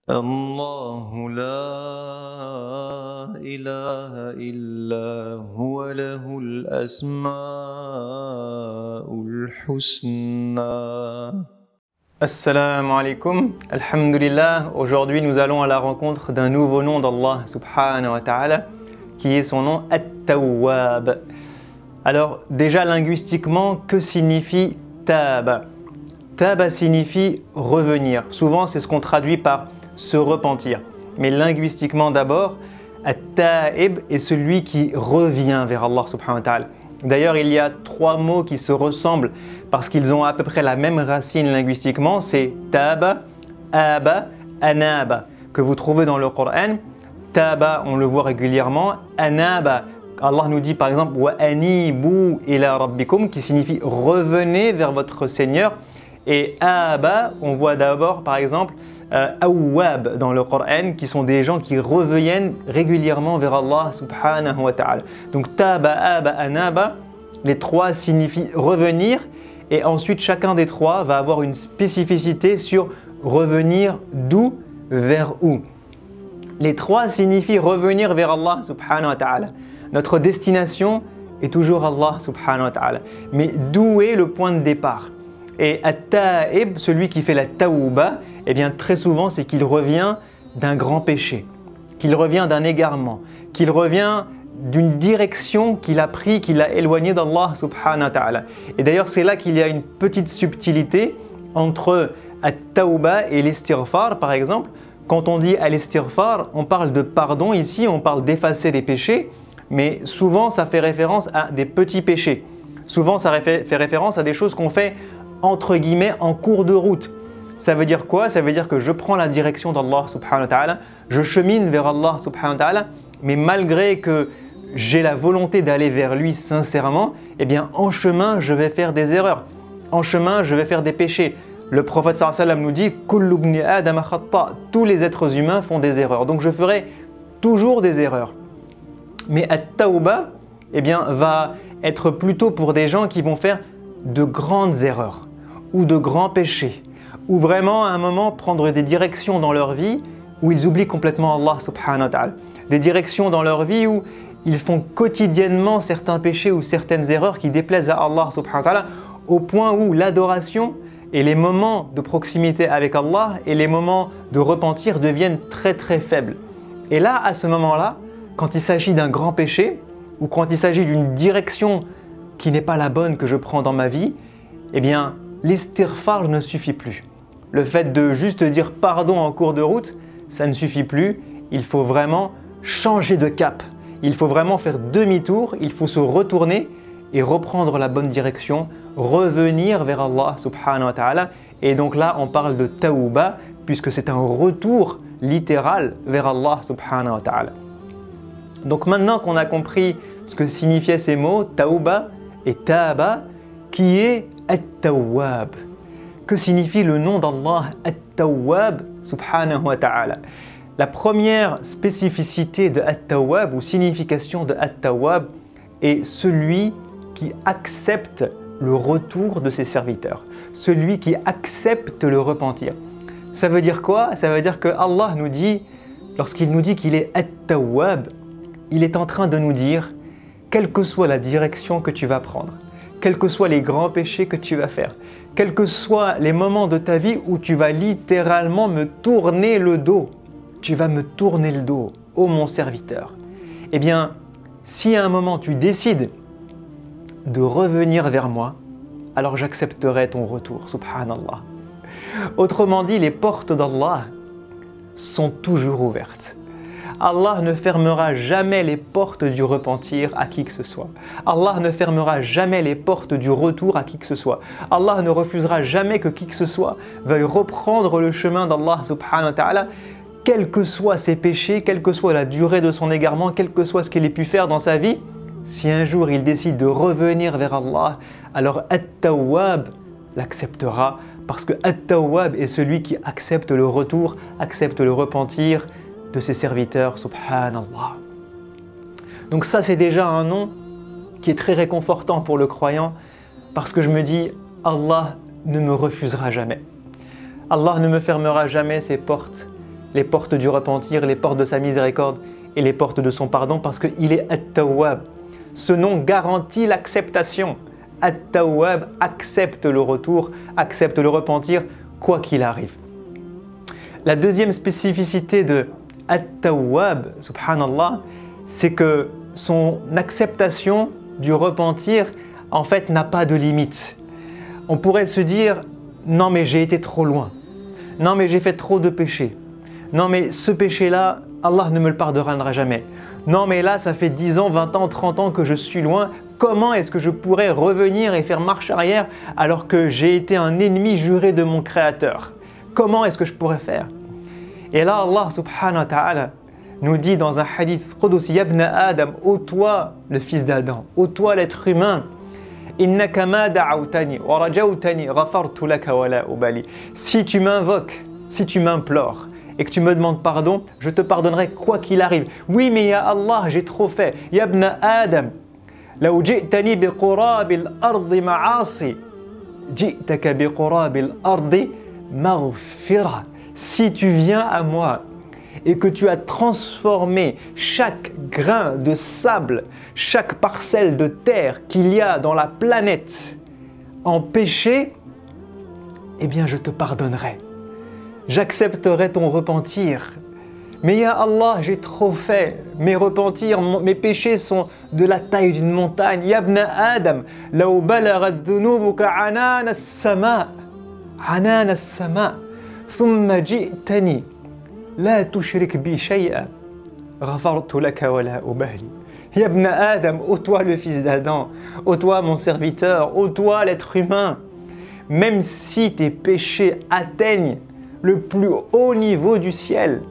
الله لا إله إلا هو له الأسماء الحسنى. Assalamu alaikum, alhamdulillah. Aujourd'hui nous allons à la rencontre d'un nouveau nom d'Allah subhanahu wa ta'ala qui est son nom At-Tawwab. Alors déjà linguistiquement, que signifie Taba? Taba signifie revenir. Souvent c'est ce qu'on traduit par se repentir. Mais linguistiquement d'abord, At-Ta'ib est celui qui revient vers Allah subhanahu wa ta'ala. D'ailleurs, il y a trois mots qui se ressemblent parce qu'ils ont à peu près la même racine linguistiquement. C'est Taba, Aba, Anaba que vous trouvez dans le Coran. Taba, on le voit régulièrement. Anaba, Allah nous dit par exemple Wa anibu ila rabbikum qui signifie revenez vers votre Seigneur. Et Aba, on voit d'abord par exemple Awwab dans le Coran qui sont des gens qui reviennent régulièrement vers Allah subhanahu wa ta'ala. Donc Taba, Aba, Anaba, les trois signifient revenir et ensuite chacun des trois va avoir une spécificité sur revenir d'où vers où. Les trois signifient revenir vers Allah subhanahu wa ta'ala. Notre destination est toujours Allah subhanahu wa ta'ala. Mais d'où est le point de départ? Et At-Ta'ib, celui qui fait la Tawba, eh bien très souvent c'est qu'il revient d'un grand péché, qu'il revient d'un égarement, qu'il revient d'une direction qu'il a pris, qu'il a éloigné d'Allah subhanahu wa ta'ala. Et d'ailleurs c'est là qu'il y a une petite subtilité entre At-Tawba et l'Istighfar par exemple. Quand on dit Al-Istighfar, on parle de pardon ici, on parle d'effacer des péchés, mais souvent ça fait référence à des petits péchés. Souvent ça fait référence à des choses qu'on fait entre guillemets en cours de route. Ça veut dire quoi? Ça veut dire que je prends la direction d'Allah subhanahu wa ta'ala, je chemine vers Allah subhanahu wa ta'ala, mais malgré que j'ai la volonté d'aller vers lui sincèrement, eh bien en chemin je vais faire des erreurs. En chemin je vais faire des péchés. Le prophète sallallahu alayhi wa sallam nous dit Kullu ibni Adam khata, tous les êtres humains font des erreurs. Donc je ferai toujours des erreurs. Mais At-Tawba, eh bien, va être plutôt pour des gens qui vont faire de grandes erreurs ou de grands péchés, ou vraiment à un moment prendre des directions dans leur vie où ils oublient complètement Allah subhanahu wa ta'ala. Des directions dans leur vie où ils font quotidiennement certains péchés ou certaines erreurs qui déplaisent à Allah subhanahu wa ta'ala, au point où l'adoration et les moments de proximité avec Allah et les moments de repentir deviennent très très faibles. Et là, à ce moment-là, quand il s'agit d'un grand péché ou quand il s'agit d'une direction qui n'est pas la bonne que je prends dans ma vie, eh bien, l'istighfar ne suffit plus. Le fait de juste dire pardon en cours de route, ça ne suffit plus. Il faut vraiment changer de cap. Il faut vraiment faire demi-tour. Il faut se retourner et reprendre la bonne direction, revenir vers Allah subhanahu wa ta'ala. Et donc là, on parle de tawba puisque c'est un retour littéral vers Allah subhanahu wa ta'ala. Donc maintenant qu'on a compris ce que signifiaient ces mots, tawba et taba, qui est At-Tawwab. Que signifie le nom d'Allah At-Tawwab subhanahu wa ta'ala? La première spécificité de At-Tawwab ou signification de At-Tawwab est celui qui accepte le retour de ses serviteurs, celui qui accepte le repentir. Ça veut dire quoi? Ça veut dire que Allah nous dit, lorsqu'il nous dit qu'il est At-Tawwab, il est en train de nous dire, quelle que soit la direction que tu vas prendre, quels que soient les grands péchés que tu vas faire, quels que soient les moments de ta vie où tu vas littéralement me tourner le dos, tu vas me tourner le dos, ô mon serviteur. Eh bien, si à un moment tu décides de revenir vers moi, alors j'accepterai ton retour, subhanallah. Autrement dit, les portes d'Allah sont toujours ouvertes. Allah ne fermera jamais les portes du repentir à qui que ce soit. Allah ne fermera jamais les portes du retour à qui que ce soit. Allah ne refusera jamais que qui que ce soit veuille reprendre le chemin d'Allah subhanahu wa ta'ala, quels que soient ses péchés, quelle que soit la durée de son égarement, quel que soit ce qu'il ait pu faire dans sa vie. Si un jour il décide de revenir vers Allah, alors At-Tawwab l'acceptera parce que At-Tawwab est celui qui accepte le retour, accepte le repentir de ses serviteurs, subhanallah. Donc ça c'est déjà un nom qui est très réconfortant pour le croyant parce que je me dis Allah ne me refusera jamais. Allah ne me fermera jamais ses portes les portes du repentir, les portes de sa miséricorde et les portes de son pardon parce qu'il est At-Tawwab. Ce nom garantit l'acceptation. At-Tawwab accepte le retour, accepte le repentir, quoi qu'il arrive. La deuxième spécificité de At-Tawwab, subhanallah, c'est que son acceptation du repentir, en fait, n'a pas de limite. On pourrait se dire, non mais j'ai été trop loin, non mais j'ai fait trop de péchés, non mais ce péché-là, Allah ne me le pardonnera jamais, non mais là ça fait 10 ans, 20 ans, 30 ans que je suis loin, comment est-ce que je pourrais revenir et faire marche arrière alors que j'ai été un ennemi juré de mon Créateur? Comment est-ce que je pourrais faire? Et là Allah subhanahu wa ta'ala nous dit dans un hadith Qudsi, Yabna Adam, ô toi le fils d'Adam, ô toi l'être humain, Innaka ma da'awtani wa rajawtani ghafartu laka wa la ubali. Si tu m'invoques, si tu m'implores et que tu me demandes pardon, je te pardonnerai quoi qu'il arrive. Oui, mais ya Allah, j'ai trop fait. Yabna Adam, law ji'tani bi qurabil ardi ma'asi, ji'taka bi qurabil ardi maghfira. Si tu viens à moi et que tu as transformé chaque grain de sable, chaque parcelle de terre qu'il y a dans la planète en péché, eh bien je te pardonnerai. J'accepterai ton repentir. Mais ya Allah, j'ai trop fait. Mes repentirs, mes péchés sont de la taille d'une montagne. Yabna Adam, law balaghat dhunubuka anan as-sama, anan as-sama, thumma ji'tani. La tushrik bi shay'a, ghafartu laka wa la ubali. Yabna Adam, ô toi le fils d'Adam, ô toi mon serviteur, ô toi l'être humain, même si tes péchés atteignent le plus haut niveau du ciel,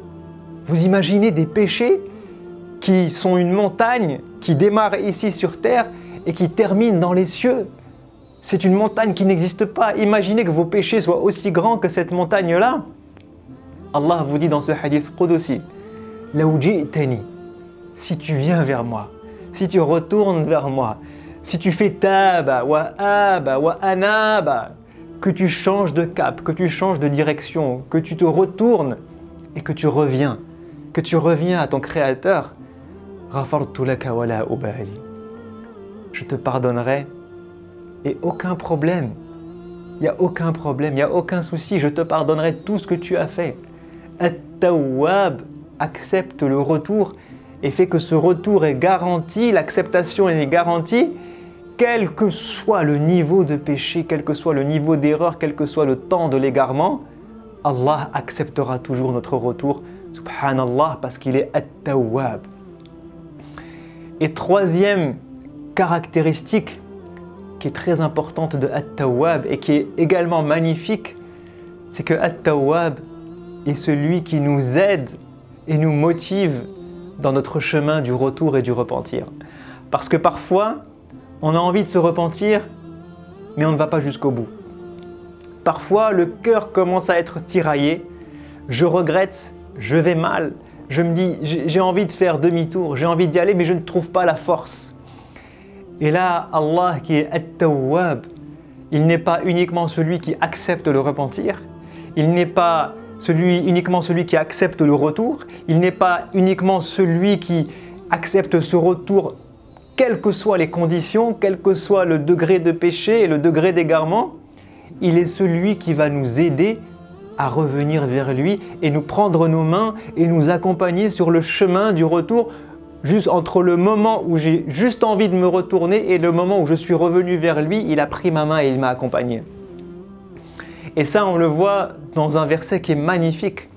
vous imaginez des péchés qui sont une montagne qui démarre ici sur terre et qui termine dans les cieux. C'est une montagne qui n'existe pas. Imaginez que vos péchés soient aussi grands que cette montagne-là. Allah vous dit dans ce hadith Qudsi, Law ji'tani, si tu viens vers moi, si tu retournes vers moi, si tu fais taba wa aba wa anaba, que tu changes de cap, que tu changes de direction, que tu te retournes et que tu reviens à ton Créateur, ghafartu laka wa la ubali. Je te pardonnerai et aucun problème. Il n'y a aucun problème, il n'y a aucun souci, je te pardonnerai tout ce que tu as fait. At-Tawwab accepte le retour et fait que ce retour est garanti, l'acceptation est garantie, quel que soit le niveau de péché, quel que soit le niveau d'erreur, quel que soit le temps de l'égarement, Allah acceptera toujours notre retour, subhanallah, parce qu'il est At-Tawwab. Et troisième caractéristique qui est très importante de At-Tawwab et qui est également magnifique, c'est que At-Tawwab est celui qui nous aide et nous motive dans notre chemin du retour et du repentir. Parce que parfois, on a envie de se repentir, mais on ne va pas jusqu'au bout. Parfois, le cœur commence à être tiraillé, je regrette, je vais mal, je me dis, j'ai envie de faire demi-tour, j'ai envie d'y aller, mais je ne trouve pas la force. Et là, Allah qui est At-Tawwab, il n'est pas uniquement celui qui accepte le repentir, il n'est pas uniquement celui qui accepte le retour, il n'est pas uniquement celui qui accepte ce retour, quelles que soient les conditions, quel que soit le degré de péché et le degré d'égarement, il est celui qui va nous aider à revenir vers lui et nous prendre nos mains et nous accompagner sur le chemin du retour, juste entre le moment où j'ai juste envie de me retourner et le moment où je suis revenu vers lui, il a pris ma main et il m'a accompagné. Et ça, on le voit dans un verset qui est magnifique,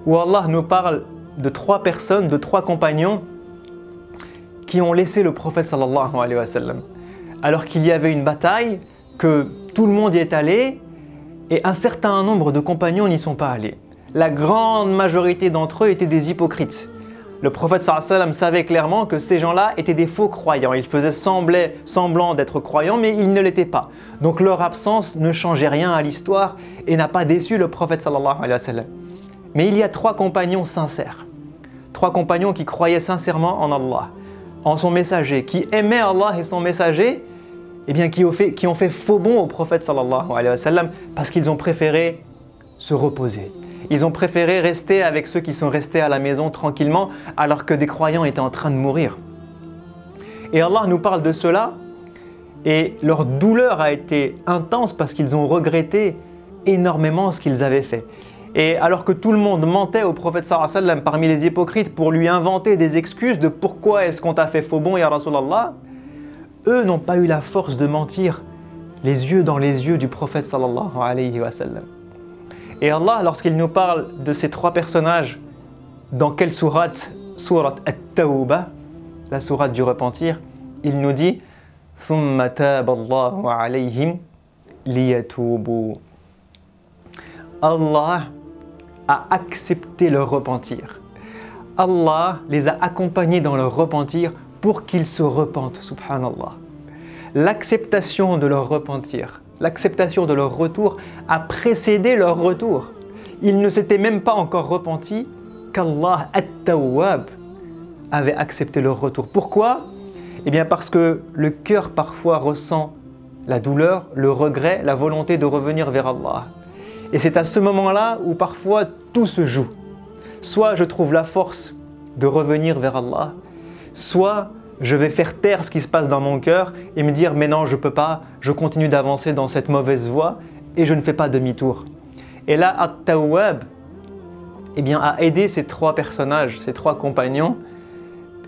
où Allah nous parle de 3 personnes, de 3 compagnons qui ont laissé le prophète sallallahu alayhi wa sallam. Alors qu'il y avait une bataille, que tout le monde y est allé, et un certain nombre de compagnons n'y sont pas allés. La grande majorité d'entre eux étaient des hypocrites. Le prophète sallallahu alayhi wa sallam savait clairement que ces gens-là étaient des faux croyants. Ils faisaient semblant d'être croyants, mais ils ne l'étaient pas. Donc leur absence ne changeait rien à l'histoire et n'a pas déçu le prophète sallallahu alayhi wa sallam. Mais il y a 3 compagnons sincères. 3 compagnons qui croyaient sincèrement en Allah, en son messager, qui aimaient Allah et son messager, et bien qui ont fait faux bond au prophète sallallahu alayhi wa sallam parce qu'ils ont préféré se reposer. Ils ont préféré rester avec ceux qui sont restés à la maison tranquillement alors que des croyants étaient en train de mourir. Et Allah nous parle de cela et leur douleur a été intense parce qu'ils ont regretté énormément ce qu'ils avaient fait. Et alors que tout le monde mentait au prophète sallallahu alayhi wa sallam parmi les hypocrites pour lui inventer des excuses de pourquoi est-ce qu'on t'a fait faux bon ya Rasulallah, eux n'ont pas eu la force de mentir les yeux dans les yeux du prophète sallallahu alayhi wa sallam. Et Allah, lorsqu'il nous parle de ces trois personnages, dans quelle sourate? Sourate At-Tawbah, la sourate du repentir, il nous dit ثُمَّ تَابَ اللَّهُ عَلَيْهِمْ لِيَتُوبُوا. Allah a accepté leur repentir. Allah les a accompagnés dans leur repentir pour qu'ils se repentent, subhanallah. L'acceptation de leur repentir, l'acceptation de leur retour a précédé leur retour. Ils ne s'étaient même pas encore repentis qu'Allah At-Tawwab avait accepté leur retour. Pourquoi? Eh bien parce que le cœur parfois ressent la douleur, le regret, la volonté de revenir vers Allah. Et c'est à ce moment-là où parfois tout se joue. Soit je trouve la force de revenir vers Allah, soit je vais faire taire ce qui se passe dans mon cœur et me dire mais non, je ne peux pas, je continue d'avancer dans cette mauvaise voie et je ne fais pas demi-tour. Et là, At-Tawwab eh bien, a aidé ces trois personnages, ces trois compagnons,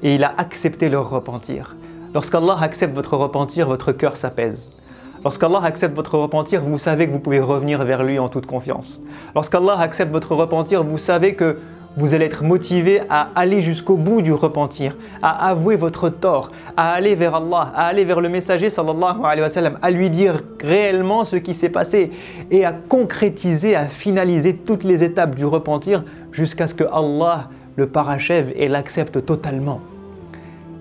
et il a accepté leur repentir. Lorsqu'Allah accepte votre repentir, votre cœur s'apaise. Lorsqu'Allah accepte votre repentir, vous savez que vous pouvez revenir vers lui en toute confiance. Lorsqu'Allah accepte votre repentir, vous savez que vous allez être motivé à aller jusqu'au bout du repentir, à avouer votre tort, à aller vers Allah, à aller vers le messager sallallahu alayhi wa sallam, à lui dire réellement ce qui s'est passé et à concrétiser, à finaliser toutes les étapes du repentir jusqu'à ce que Allah le parachève et l'accepte totalement.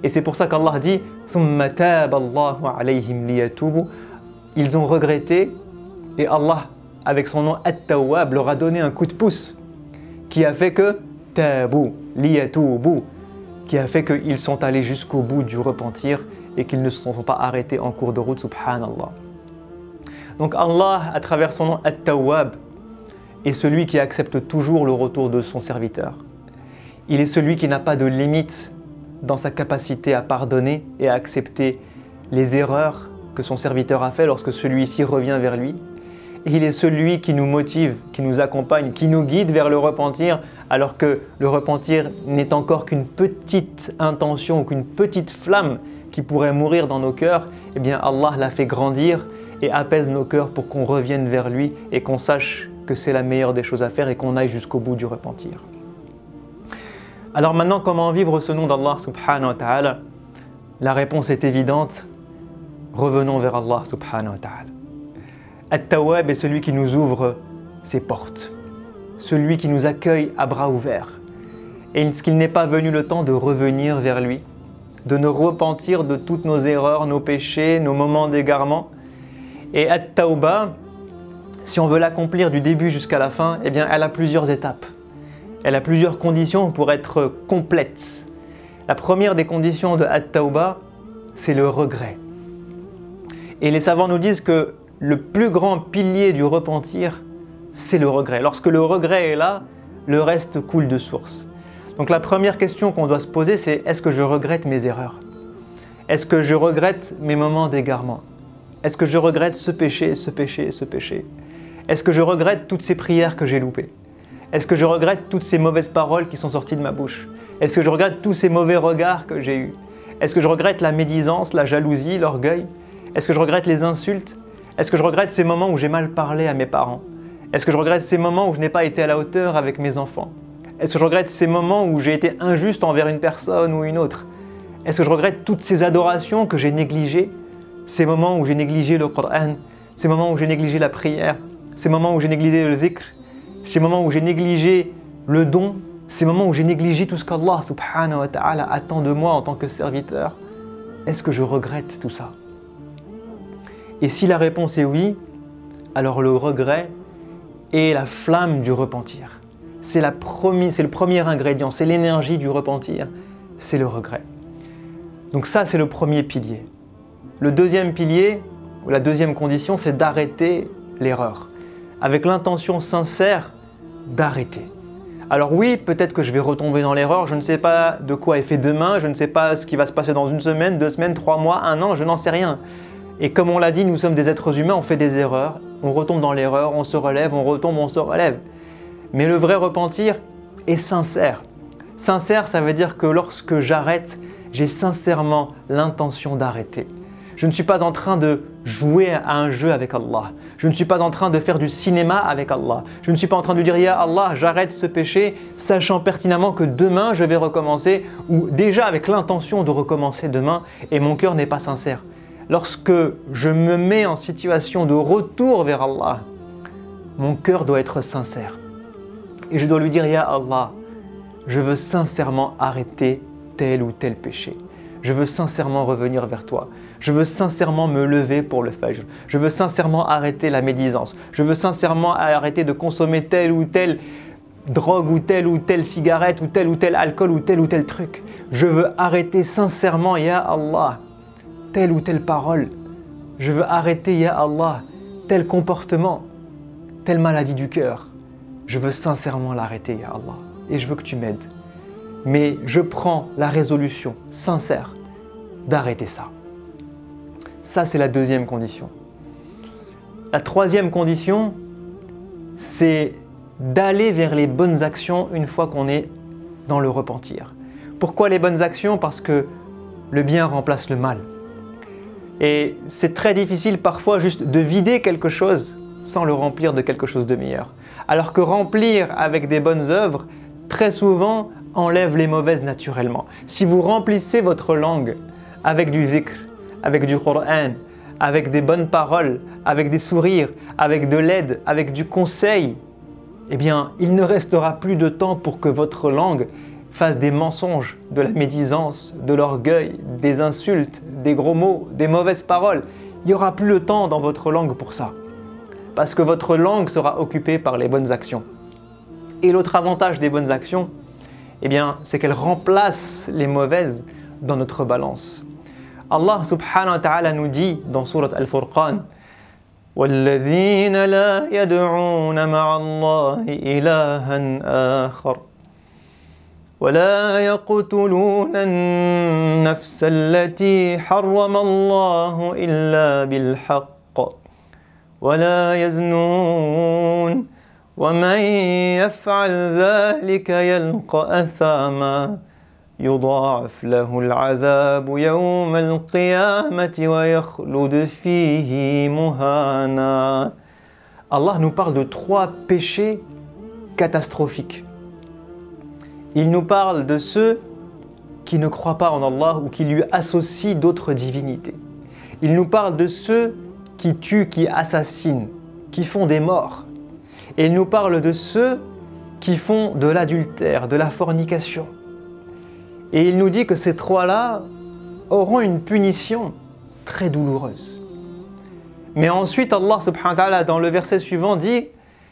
Et c'est pour ça qu'Allah dit ثُمَّ تَابَ اللَّهُ عَلَيْهِمْ لِيَتُوبُوا. Ils ont regretté et Allah, avec son nom At-Tawwab, leur a donné un coup de pouce qui a fait que tabu, liyatubu, qui a fait qu'ils sont allés jusqu'au bout du repentir et qu'ils ne se sont pas arrêtés en cours de route, subhanallah. Donc Allah, à travers son nom At-Tawwab, est celui qui accepte toujours le retour de son serviteur. Il est celui qui n'a pas de limite dans sa capacité à pardonner et à accepter les erreurs que son serviteur a fait lorsque celui-ci revient vers lui. Et il est celui qui nous motive, qui nous accompagne, qui nous guide vers le repentir, alors que le repentir n'est encore qu'une petite intention ou qu'une petite flamme qui pourrait mourir dans nos cœurs. Eh bien Allah l'a fait grandir et apaise nos cœurs pour qu'on revienne vers lui et qu'on sache que c'est la meilleure des choses à faire et qu'on aille jusqu'au bout du repentir. Alors maintenant, comment vivre ce nom d'Allah subhanahu wa ta'ala? La réponse est évidente. Revenons vers Allah subhanahu wa ta'ala. At-Tawwab est celui qui nous ouvre ses portes, celui qui nous accueille à bras ouverts. Et est-ce qu'il n'est pas venu le temps de revenir vers lui, de nous repentir de toutes nos erreurs, nos péchés, nos moments d'égarement? Et At-Tawbah, si on veut l'accomplir du début jusqu'à la fin, eh bien elle a plusieurs étapes. Elle a plusieurs conditions pour être complète. La première des conditions de At-Tawbah, c'est le regret. Et les savants nous disent que le plus grand pilier du repentir, c'est le regret. Lorsque le regret est là, le reste coule de source. Donc la première question qu'on doit se poser, c'est est-ce que je regrette mes erreurs? Est-ce que je regrette mes moments d'égarement? Est-ce que je regrette ce péché, ce péché, ce péché? Est-ce que je regrette toutes ces prières que j'ai loupées? Est-ce que je regrette toutes ces mauvaises paroles qui sont sorties de ma bouche? Est-ce que je regrette tous ces mauvais regards que j'ai eus? Est-ce que je regrette la médisance, la jalousie, l'orgueil? Est-ce que je regrette les insultes? Est-ce que je regrette ces moments où j'ai mal parlé à mes parents? Est-ce que je regrette ces moments où je n'ai pas été à la hauteur avec mes enfants? Est-ce que je regrette ces moments où j'ai été injuste envers une personne ou une autre? Est-ce que je regrette toutes ces adorations que j'ai négligées? Ces moments où j'ai négligé le Coran, ces moments où j'ai négligé la prière, ces moments où j'ai négligé le dhikr, ces moments où j'ai négligé le don, ces moments où j'ai négligé tout ce qu'Allah subhanahu wa ta'ala attend de moi en tant que serviteur? Est-ce que je regrette tout ça? Et si la réponse est oui, alors le regret est la flamme du repentir. C'est le premier ingrédient, c'est l'énergie du repentir, c'est le regret. Donc ça, c'est le premier pilier. Le deuxième pilier, ou la deuxième condition, c'est d'arrêter l'erreur, avec l'intention sincère d'arrêter. Alors oui, peut-être que je vais retomber dans l'erreur, je ne sais pas de quoi est fait demain, je ne sais pas ce qui va se passer dans une semaine, 2 semaines, 3 mois, 1 an, je n'en sais rien. Et comme on l'a dit, nous sommes des êtres humains, on fait des erreurs, on retombe dans l'erreur, on se relève, on retombe, on se relève. Mais le vrai repentir est sincère. Sincère, ça veut dire que lorsque j'arrête, j'ai sincèrement l'intention d'arrêter. Je ne suis pas en train de jouer à un jeu avec Allah. Je ne suis pas en train de faire du cinéma avec Allah. Je ne suis pas en train de dire « Ya Allah, j'arrête ce péché » sachant pertinemment que demain je vais recommencer ou déjà avec l'intention de recommencer demain et mon cœur n'est pas sincère. Lorsque je me mets en situation de retour vers Allah, mon cœur doit être sincère. Et je dois lui dire « Ya Allah, je veux sincèrement arrêter tel ou tel péché. Je veux sincèrement revenir vers toi. Je veux sincèrement me lever pour le fajr. Je veux sincèrement arrêter la médisance. Je veux sincèrement arrêter de consommer telle ou telle drogue ou telle cigarette ou tel alcool ou tel truc. Je veux arrêter sincèrement, Ya Allah, telle ou telle parole. Je veux arrêter, Ya Allah, tel comportement, telle maladie du cœur. Je veux sincèrement l'arrêter, Ya Allah. Et je veux que tu m'aides. Mais je prends la résolution sincère d'arrêter ça. Ça, c'est la deuxième condition. La troisième condition, c'est d'aller vers les bonnes actions une fois qu'on est dans le repentir. Pourquoi les bonnes actions? Parce que le bien remplace le mal. Et c'est très difficile parfois juste de vider quelque chose sans le remplir de quelque chose de meilleur. Alors que remplir avec des bonnes œuvres, très souvent, enlève les mauvaises naturellement. Si vous remplissez votre langue avec du zikr, avec du Coran, avec des bonnes paroles, avec des sourires, avec de l'aide, avec du conseil, eh bien, il ne restera plus de temps pour que votre langue fasse des mensonges, de la médisance, de l'orgueil, des insultes, des gros mots, des mauvaises paroles. Il n'y aura plus le temps dans votre langue pour ça. Parce que votre langue sera occupée par les bonnes actions. Et l'autre avantage des bonnes actions, eh bien, c'est qu'elles remplacent les mauvaises dans notre balance. Allah subhanahu wa ta'ala nous dit dans Surat Al-Furqan وَالَّذِينَ لَا يَدْعُونَ مَعَ اللَّهِ إِلَهًا آخَرَ وَلَا يَقْتُلُونَ النَّفْسَ الَّتِي حَرَّمَ اللَّهُ إِلَّا بِالْحَقِّ وَلَا يَزْنُونَ وَمَنْ يَفْعَلْ ذَلِكَ يَلْقَ أَثَامًا يضاعف له العذاب يوم القيامة ويخلد فيه مهانا. Allah nous parle de 3 péchés catastrophiques. Il nous parle de ceux qui ne croient pas en Allah ou qui lui associent d'autres divinités. Il nous parle de ceux qui tuent, qui assassinent, qui font des morts. Et il nous parle de ceux qui font de l'adultère, de la fornication. Et il nous dit que ces 3-là auront une punition très douloureuse. Mais ensuite, Allah subhanahu wa ta'ala, dans le verset suivant, dit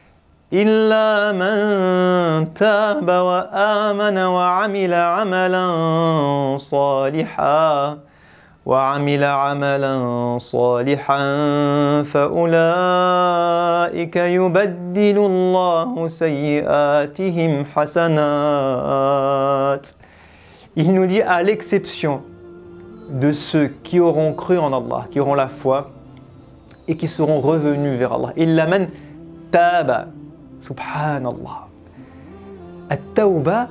« Illa man taba wa amana wa amila amalan salihan wa amila amalan salihan fa ulaika yubaddilu Allahu sayyi'atihim hasanat » Il nous dit à l'exception de ceux qui auront cru en Allah, qui auront la foi et qui seront revenus vers Allah. Illa man taba, subhanallah. At-tawba,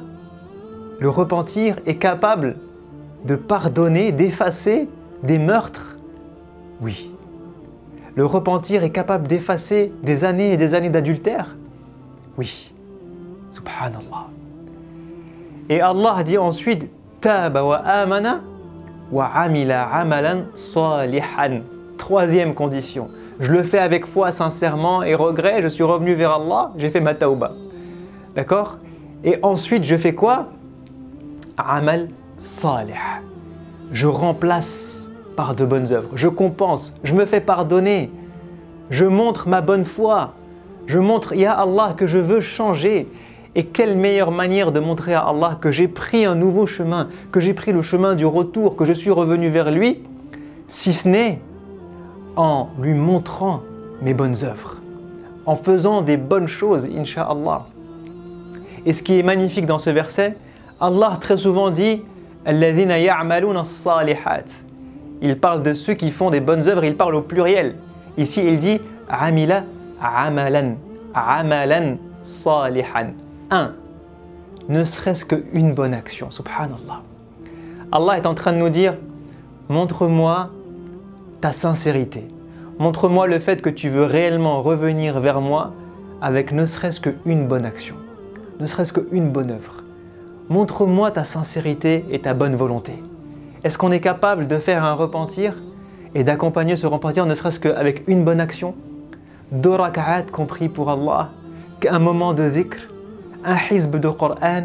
le repentir, est capable de pardonner, d'effacer des meurtres. Oui. Le repentir est capable d'effacer des années et des années d'adultère. Oui. Subhanallah. Et Allah dit ensuite Taba wa amana wa amila amalan salihan. 3e condition. Je le fais avec foi, sincèrement et regret. Je suis revenu vers Allah, j'ai fait ma tauba. D'accord? Et ensuite, je fais quoi? Amal salih. Je remplace par de bonnes œuvres. Je compense. Je me fais pardonner. Je montre ma bonne foi. Je montre, Ya Allah, que je veux changer. Et quelle meilleure manière de montrer à Allah que j'ai pris un nouveau chemin, que j'ai pris le chemin du retour, que je suis revenu vers lui, si ce n'est en lui montrant mes bonnes œuvres, en faisant des bonnes choses, incha'Allah. Et ce qui est magnifique dans ce verset, Allah très souvent dit « Alladhina ya'maluna as-salihat ». Il parle de ceux qui font des bonnes œuvres, il parle au pluriel. Ici, il dit « Amila amalan » amalan salihan. Un, ne serait-ce qu'une bonne action, subhanallah. Allah est en train de nous dire, montre-moi ta sincérité. Montre-moi le fait que tu veux réellement revenir vers moi avec ne serait-ce qu'une bonne action, ne serait-ce qu'une bonne œuvre. Montre-moi ta sincérité et ta bonne volonté. Est-ce qu'on est capable de faire un repentir et d'accompagner ce repentir ne serait-ce qu'avec une bonne action? 2 rak'at compris pour Allah, un moment de dhikr, un hizb de Coran,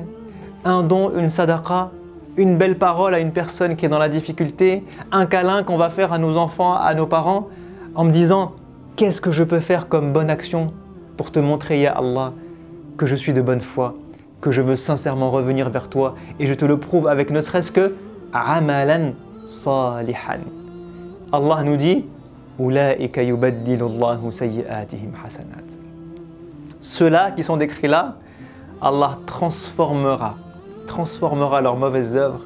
un don, une sadaqa, une belle parole à une personne qui est dans la difficulté, un câlin qu'on va faire à nos enfants, à nos parents, en me disant « Qu'est-ce que je peux faire comme bonne action pour te montrer, ya Allah, que je suis de bonne foi, que je veux sincèrement revenir vers toi et je te le prouve avec ne serait-ce que « amalan salihan ». Allah nous dit « Ulaika yubaddilu Allahu sayyi'atihim hasanat ». Ceux-là qui sont décrits là, Allah transformera leurs mauvaises œuvres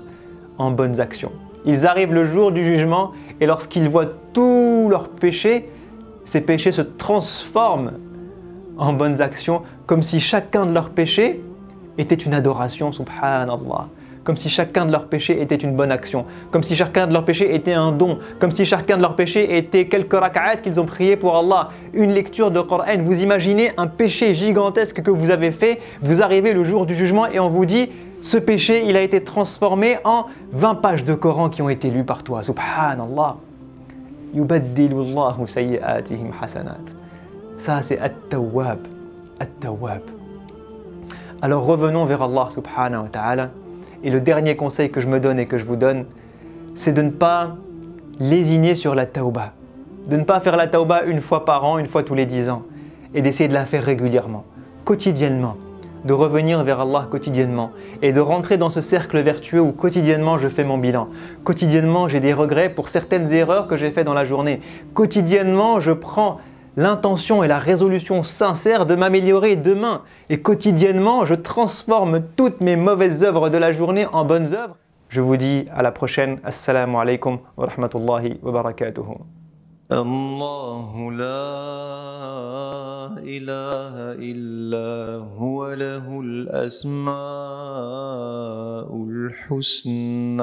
en bonnes actions. Ils arrivent le jour du jugement et lorsqu'ils voient tous leurs péchés, ces péchés se transforment en bonnes actions, comme si chacun de leurs péchés était une adoration, subhanallah. Comme si chacun de leurs péchés était une bonne action, comme si chacun de leurs péchés était un don, comme si chacun de leurs péchés était quelques rak'at qu'ils ont prié pour Allah, une lecture de Coran. Vous imaginez un péché gigantesque que vous avez fait, vous arrivez le jour du jugement et on vous dit ce péché il a été transformé en 20 pages de Coran qui ont été lues par toi, subhanallah. Yubaddilu Allahu sayyi'atihim hasanat. Ça c'est at-tawwab, at-tawwab. Alors revenons vers Allah subhanahu wa ta'ala. Et le dernier conseil que je me donne et que je vous donne, c'est de ne pas lésiner sur la tauba. De ne pas faire la tauba une fois par an, une fois tous les 10 ans. Et d'essayer de la faire régulièrement, quotidiennement. De revenir vers Allah quotidiennement. Et de rentrer dans ce cercle vertueux où quotidiennement je fais mon bilan. Quotidiennement j'ai des regrets pour certaines erreurs que j'ai faites dans la journée. Quotidiennement je prends l'intention et la résolution sincère de m'améliorer demain. Et quotidiennement, je transforme toutes mes mauvaises œuvres de la journée en bonnes œuvres. Je vous dis à la prochaine. Assalamu alaikum wa rahmatullahi wa barakatuhu. الله لا إله إلا هو له الأسماء الحسنى